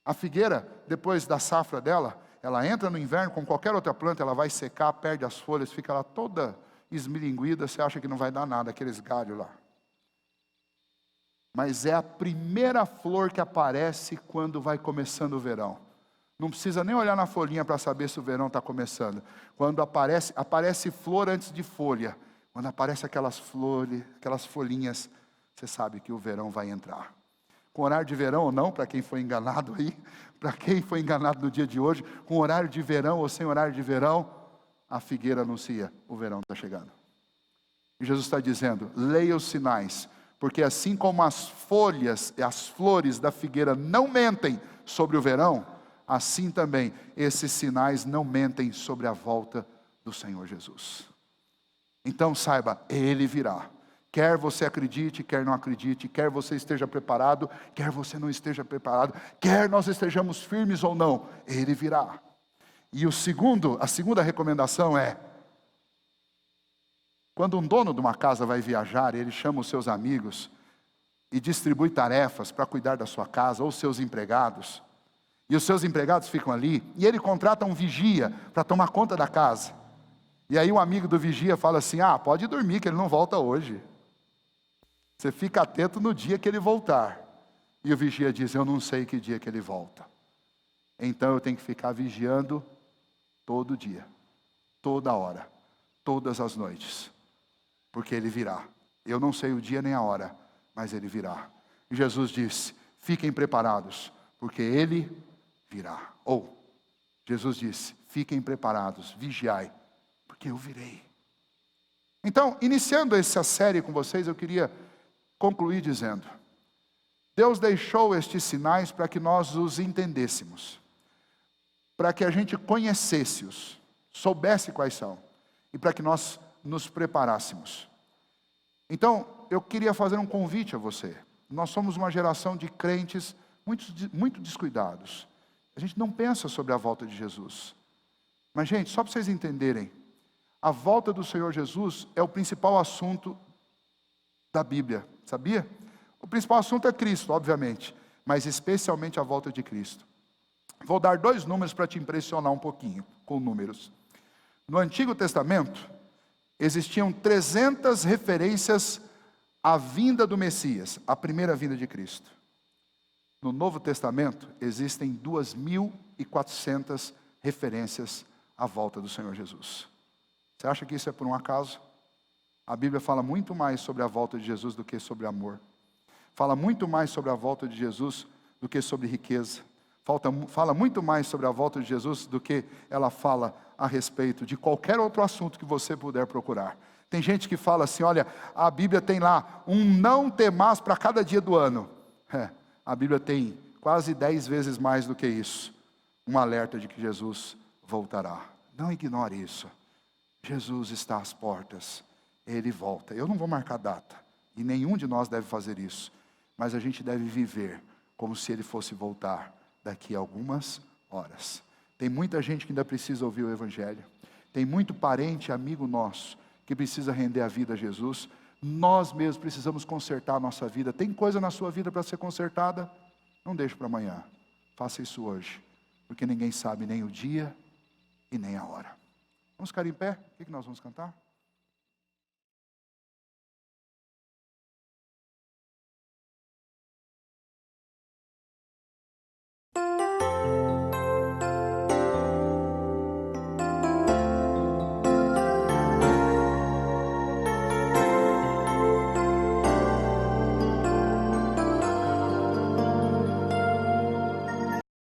A figueira, depois da safra dela, ela entra no inverno, como qualquer outra planta, ela vai secar, perde as folhas, fica lá toda esmilinguida, você acha que não vai dar nada, aqueles galhos lá. Mas é a primeira flor que aparece quando vai começando o verão. Não precisa nem olhar na folhinha para saber se o verão está começando. Quando aparece flor antes de folha. Quando aparece aquelas flores, aquelas folhinhas, você sabe que o verão vai entrar. Com horário de verão ou não, para quem foi enganado aí, para quem foi enganado no dia de hoje, com horário de verão ou sem horário de verão, a figueira anuncia: o verão está chegando. E Jesus está dizendo: leia os sinais, porque assim como as folhas e as flores da figueira não mentem sobre o verão, assim também esses sinais não mentem sobre a volta do Senhor Jesus. Então saiba, Ele virá. Quer você acredite, quer não acredite, quer você esteja preparado, quer você não esteja preparado, quer nós estejamos firmes ou não, Ele virá. E a segunda recomendação é: quando um dono de uma casa vai viajar, ele chama os seus amigos e distribui tarefas para cuidar da sua casa, ou seus empregados. E os seus empregados ficam ali, e ele contrata um vigia para tomar conta da casa. E aí um amigo do vigia fala assim: pode dormir que ele não volta hoje. Você fica atento no dia que ele voltar. E o vigia diz: eu não sei que dia que ele volta. Então eu tenho que ficar vigiando todo dia, toda hora, todas as noites. Porque ele virá. Eu não sei o dia nem a hora, mas ele virá. E Jesus disse: fiquem preparados, porque ele virá. Ou, Jesus disse: fiquem preparados, vigiai, porque eu virei. Então, iniciando essa série com vocês, eu queria concluir dizendo: Deus deixou estes sinais para que nós os entendêssemos, para que a gente conhecesse-os, soubesse quais são, e para que nós nos preparássemos. Então, eu queria fazer um convite a você. Nós somos uma geração de crentes muito descuidados. A gente não pensa sobre a volta de Jesus. Mas, gente, só para vocês entenderem, a volta do Senhor Jesus é o principal assunto da Bíblia, sabia? O principal assunto é Cristo, obviamente, mas especialmente a volta de Cristo. Vou dar 2 números para te impressionar um pouquinho com números. No Antigo Testamento, existiam 300 referências à vinda do Messias, à primeira vinda de Cristo. No Novo Testamento, existem 2.400 referências à volta do Senhor Jesus. Você acha que isso é por um acaso? A Bíblia fala muito mais sobre a volta de Jesus do que sobre amor. Fala muito mais sobre a volta de Jesus do que sobre riqueza. Fala muito mais sobre a volta de Jesus do que ela fala a respeito de qualquer outro assunto que você puder procurar. Tem gente que fala assim, olha, a Bíblia tem lá um não temais para cada dia do ano. A Bíblia tem quase 10 vezes mais do que isso. Um alerta de que Jesus voltará. Não ignore isso. Jesus está às portas. Ele volta. Eu não vou marcar data. E nenhum de nós deve fazer isso. Mas a gente deve viver como se ele fosse voltar daqui a algumas horas. Tem muita gente que ainda precisa ouvir o Evangelho. Tem muito parente, amigo nosso, que precisa render a vida a Jesus. Nós mesmos precisamos consertar a nossa vida. Tem coisa na sua vida para ser consertada? Não deixe para amanhã. Faça isso hoje. Porque ninguém sabe nem o dia e nem a hora. Vamos ficar em pé? O que nós vamos cantar?